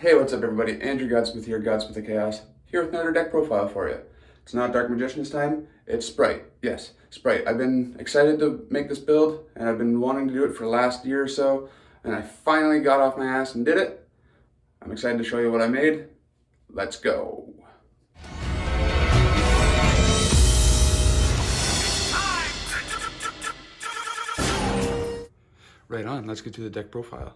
Hey, what's up everybody? Andrew Godsmith here, Godsmith of Chaos, here with another deck profile for you. It's not Dark Magician's time, it's Spright. Yes, Spright. I've been excited to make this build, and I've been wanting to do it for the last year or so, and I finally got off my ass and did it. I'm excited to show you what I made. Let's go. Right on, let's get to the deck profile.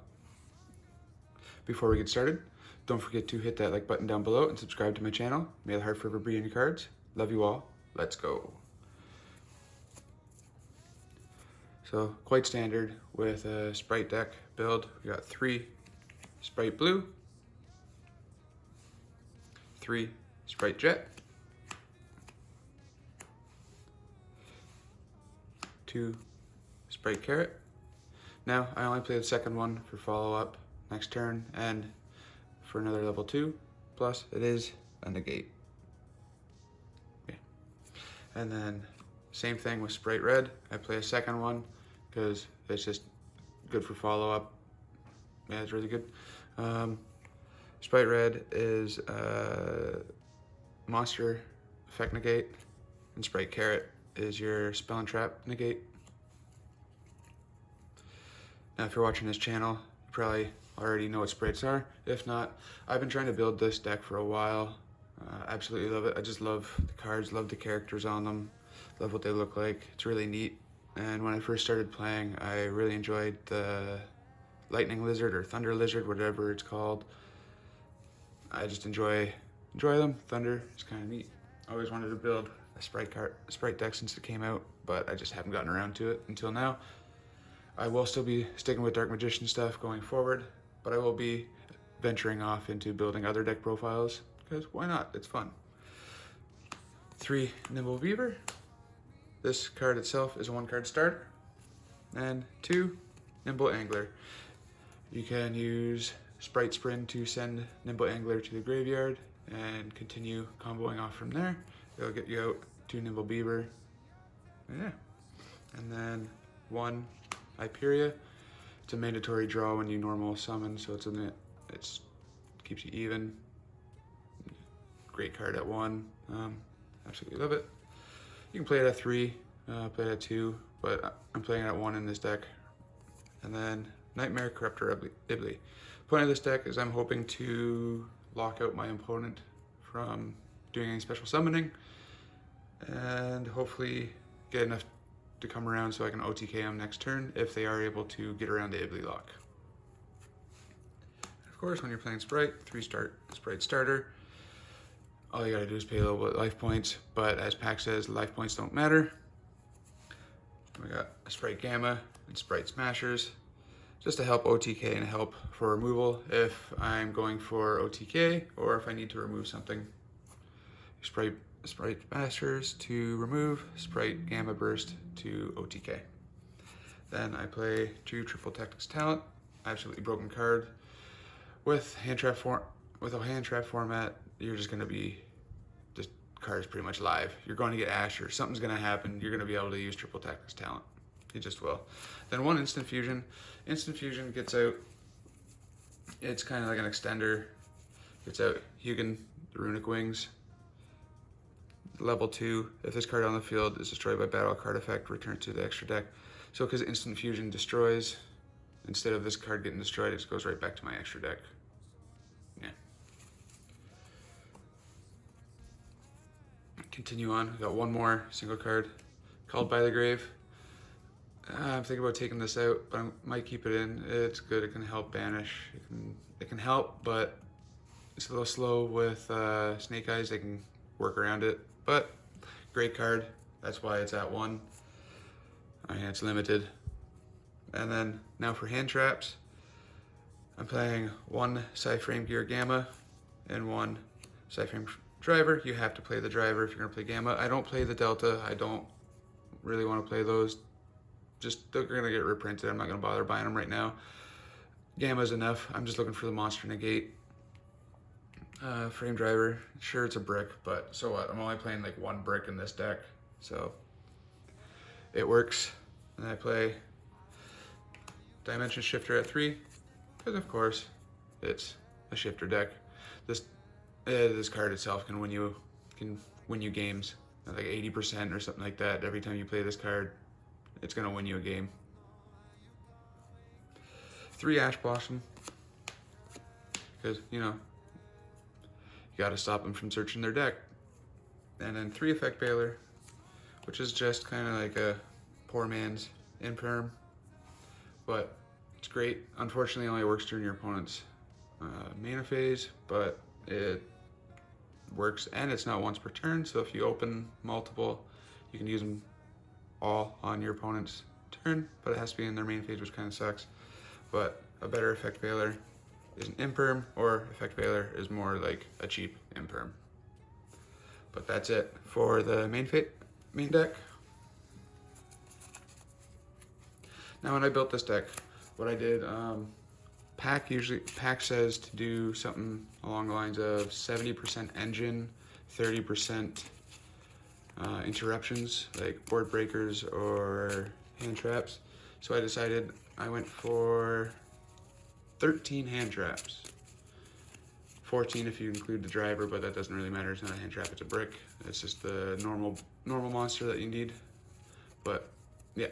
Before we get started, don't forget to hit that like button down below and subscribe to my channel. May the heart forever be in your cards. Love you all. Let's go. So quite standard with a Spright deck build. We got 3 Spright Blue, 3 Spright Jet, 2 Spright Carrot. Now I only play the second one for follow-up next turn and for another level 2, plus it is a negate. Yeah. And then same thing with Spright Red. I play a second one because it's just good for follow-up. Yeah, it's really good. Spright Red is monster effect negate, and Spright Carrot is your spell and trap negate. Now if you're watching this channel, you probably already know what sprites are. If not, I've been trying to build this deck for a while. Absolutely love it. I just love the cards, love the characters on them, love what they look like. It's really neat. And when I first started playing, I really enjoyed the Lightning Lizard or Thunder Lizard, whatever it's called. I just enjoy them. Thunder is kind of neat. I always wanted to build a Spright deck since it came out, but I just haven't gotten around to it until now. I will still be sticking with Dark Magician stuff going forward, but I will be venturing off into building other deck profiles, because why not? It's fun. 3 Nimble Beaver. This card itself is a 1-card starter. And 2 Nimble Angler. You can use Spright Sprint to send Nimble Angler to the graveyard and continue comboing off from there. It'll get you out 2 Nimble Beaver. Yeah. And then 1 Hyperia. It's a mandatory draw when you normal summon, so it's keeps you even. Great card at 1. Absolutely love it. You can play it at 3, play it at 2, but I'm playing it at 1 in this deck. And then Nightmare Corruptor Ibli. Point of this deck is I'm hoping to lock out my opponent from doing any special summoning, and hopefully get enough to come around so I can OTK them next turn if they are able to get around the Ibli lock. Of course, when you're playing Spright, 3-star Spright starter, all you gotta do is pay a little bit of life points, but as Pack says, life points don't matter. We got a Spright Gamma and Spright Smashers, just to help OTK and help for removal if I'm going for OTK or if I need to remove something. Spright Smashers to remove, Spright Gamma Burst to OTK. Then I play 2 Triple Tactics Talent, absolutely broken card. With a hand trap format, you're just gonna be, this card is pretty much live. You're going to get Asher, something's gonna happen, you're gonna be able to use Triple Tactics Talent. You just will. Then 1 Instant Fusion. Instant Fusion gets out, it's kind of like an extender, gets out Hugin, the Runic Wings. Level 2, if this card on the field is destroyed by battle card effect, return to the extra deck. So because Instant Fusion destroys, instead of this card getting destroyed, it just goes right back to my extra deck. Yeah. Continue on, we got 1 more single card, Called by the Grave. I'm thinking about taking this out, but I might keep it in. It's good, it can help banish. It can help, but it's a little slow with Snake Eyes. They can work around it, but great card. That's why it's at 1. I mean, it's limited. And then now for hand traps, I'm playing 1 Psyframe Gear Gamma and 1 Psyframe Driver. You have to play the Driver if you're gonna play Gamma. I don't play the Delta. I don't really want to play those. Just, they're gonna get reprinted. I'm not gonna bother buying them right now. Gamma's enough. I'm just looking for the monster negate. Frame Driver, sure it's a brick, but so what? I'm only playing like 1 brick in this deck, so it works. And I play Dimension Shifter at 3, because of course it's a shifter deck. This card itself can win you games, like 80% or something like that. Every time you play this card, it's gonna win you a game. 3 Ash Blossom, because you gotta stop them from searching their deck. And then 3 Effect Veiler, which is just kind of like a poor man's Imperm, but it's great. Unfortunately, it only works during your opponent's mana phase, but it works, and it's not once per turn, so if you open multiple, you can use them all on your opponent's turn, but it has to be in their main phase, which kind of sucks. But a better Effect Veiler is an Imperm, or Effect Veiler is more like a cheap Imperm. But that's it for the main deck. Now when I built this deck, what I did, Pack says to do something along the lines of 70% engine, 30% interruptions, like board breakers or hand traps. So I decided I went for 13 hand traps. 14 if you include the driver, but that doesn't really matter. It's not a hand trap, it's a brick. It's just the normal monster that you need. But yeah.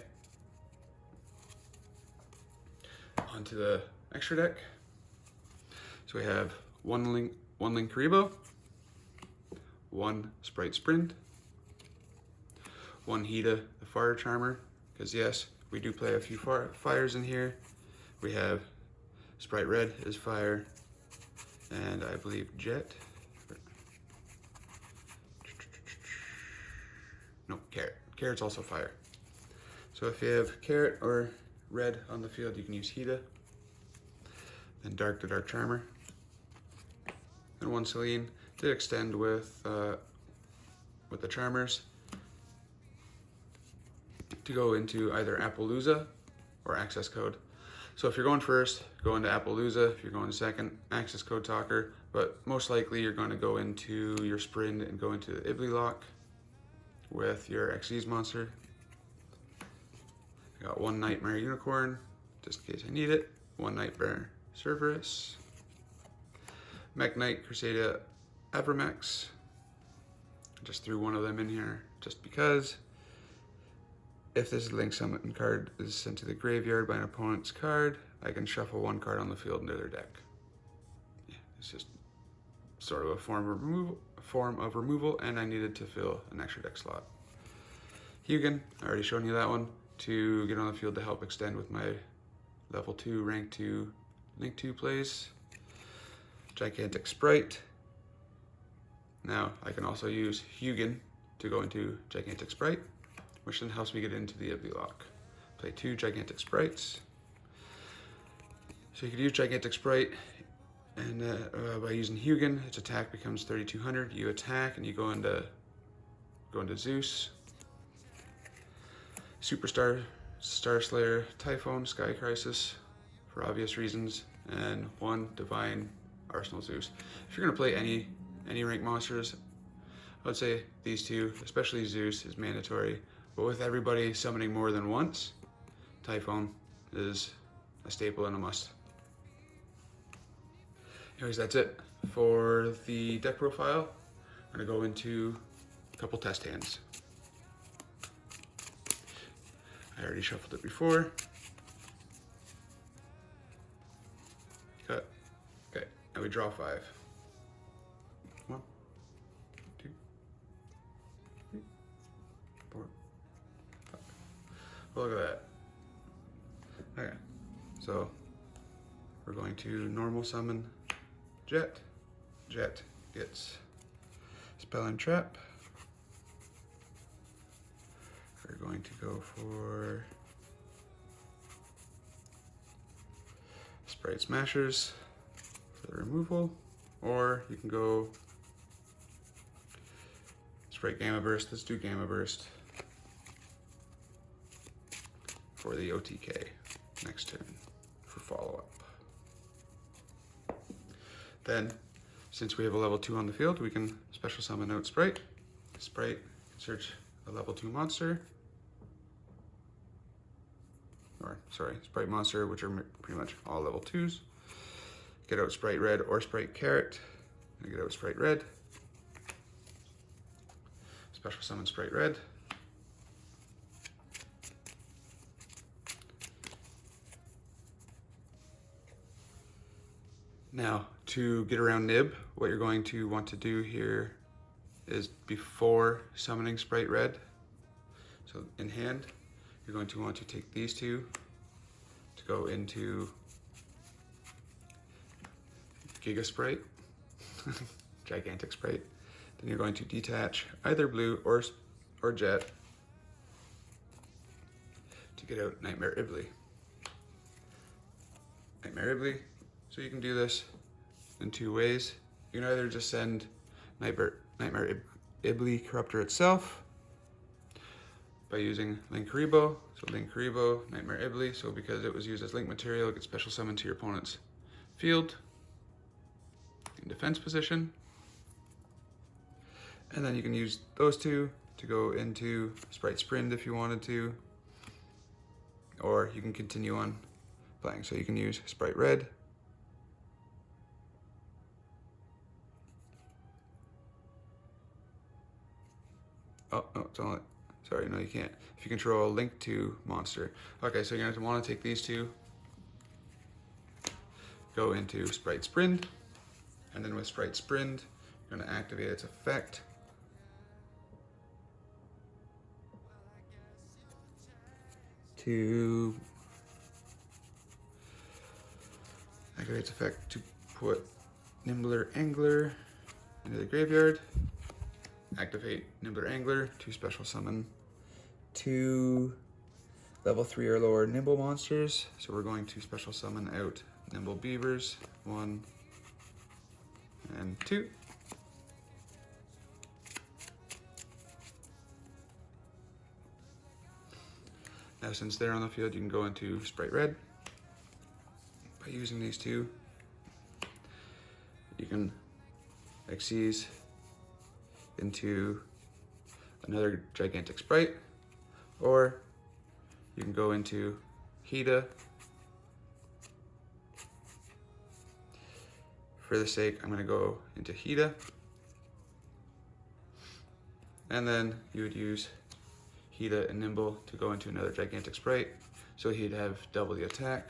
Onto the extra deck. So we have one Link Karibo, 1 Spright Sprint, 1 Hida the Fire Charmer, because yes, we do play a few fires in here. We have Spright Red is fire, and I believe Jet. No, Carrot. Carrot's also fire. So if you have Carrot or Red on the field, you can use Hida. Then Dark the Dark Charmer. And 1 Celine to extend with the Charmers to go into either Appaloosa or Access Code. So if you're going first, go into Appaloosa. If you're going second, Access Code Talker. But most likely you're going to go into your Sprint and go into the Ibly Lock with your Xyz monster. I got 1 Nightmare Unicorn, just in case I need it. 1 Nightmare Cerberus. Mech Knight Crusader Abramex. Just threw one of them in here just because. If this Link Summon card is sent to the graveyard by an opponent's card, I can shuffle 1 card on the field into their deck. Yeah, it's just sort of a form of removal, and I needed to fill an extra deck slot. Hugin, I already shown you that one, to get on the field to help extend with my level 2, rank 2, Link 2 plays. Gigantic Spright. Now, I can also use Hugin to go into Gigantic Spright, which then helps me get into the Ibly Lock. Play 2 Gigantic Sprites. So you could use Gigantic Spright, and by using Hugin, its attack becomes 3200. You attack, and you go into Zeus. Superstar, Star Slayer, Typhon, Sky Crisis, for obvious reasons, and 1 Divine Arsenal Zeus. If you're gonna play any rank monsters, I would say these 2, especially Zeus, is mandatory. But with everybody summoning more than once, Typhon is a staple and a must. Anyways, that's it for the deck profile. I'm gonna go into a couple test hands. I already shuffled it before. Cut. Okay, and we draw 5. 1, 2, 3, 4, 5. Well, look at that. Okay, so we're going to normal summon Jet. Jet gets Spell and Trap. We're going to go for Spright Smashers for the removal, or you can go Spright Gamma Burst. Let's do Gamma Burst for the OTK next turn for follow-up. Then, since we have a level 2 on the field, we can special summon out Spright. Spright can search a level 2 monster. Or, sorry, Spright monster, which are pretty much all level 2s. get out Spright Red or Spright Carrot. I'm gonna get out Spright Red. Special summon Spright Red. Now, to get around Nib, what you're going to want to do here is before summoning Spright Red, so in hand, you're going to want to take these two to go into Giga Spright, Gigantic Spright. Then you're going to detach either blue or jet to get out Nightmare Ibley. Nightmare Ibley. So you can do this in two ways. You can either just send Nightmare Ibley Corruptor itself by using Linkuriboh. So Linkuriboh, Nightmare Ibley. So because it was used as link material, it gets special summoned to your opponent's field in defense position. And then you can use those two to go into Spright Sprint if you wanted to. Or you can continue on playing. So you can use Spright Red. Oh, no, it's only, sorry, no, you can't. If you control a link to monster. Okay, so you're going to want to take these two, go into Spright Sprint, and then with Spright Sprint, you're going to activate its effect. To activate its effect to put Nimbler Angler into the graveyard. Activate Nimbler Angler to special summon 2 level 3 or lower Nimble monsters. So we're going to special summon out Nimble Beavers, 1 and 2. Now since they're on the field, you can go into Spright Red. By using these two, you can Xyz into another Gigantic Spright, or you can go into Hida. For the sake, I'm going to go into Hida, and then you would use Hida and Nimble to go into another Gigantic Spright, so he'd have double the attack.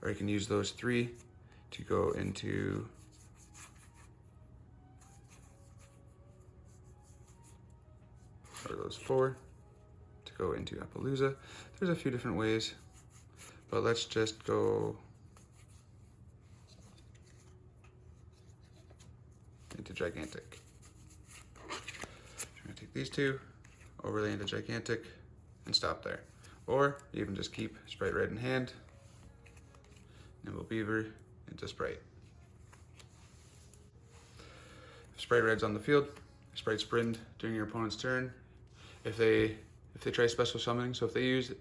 Or you can use those 3 to go into or those 4 to go into Appaloosa. There's a few different ways, but let's just go into Gigantic. I'm gonna take these 2, overlay into Gigantic, and stop there. Or even just keep Spright Red in hand, Nimble Beaver into Spright. If Spright Red's on the field, Spright Sprint during your opponent's turn. If they try special summoning, so if they use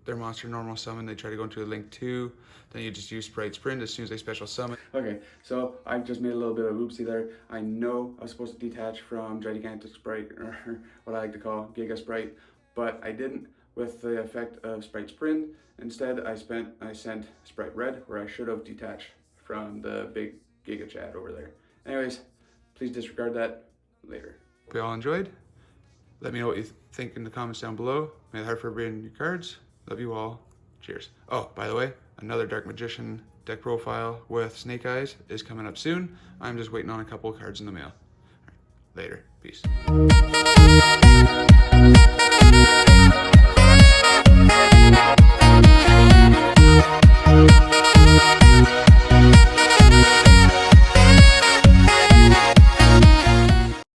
their monster normal summon, they try to go into a link 2, then you just use Spright Sprint as soon as they special summon. Okay, so I just made a little bit of a oopsie there. I know I was supposed to detach from Gigantic Spright, or what I like to call Giga Spright, but I didn't with the effect of Spright Sprint. Instead, I sent Spright Red, where I should have detached from the big Giga Chat over there. Anyways, please disregard that later. Hope you all enjoyed. Let me know what you think in the comments down below. May the heart for reading your cards. Love you all. Cheers. Oh, by the way, another Dark Magician deck profile with Snake Eyes is coming up soon. I'm just waiting on a couple of cards in the mail. All right, later. Peace.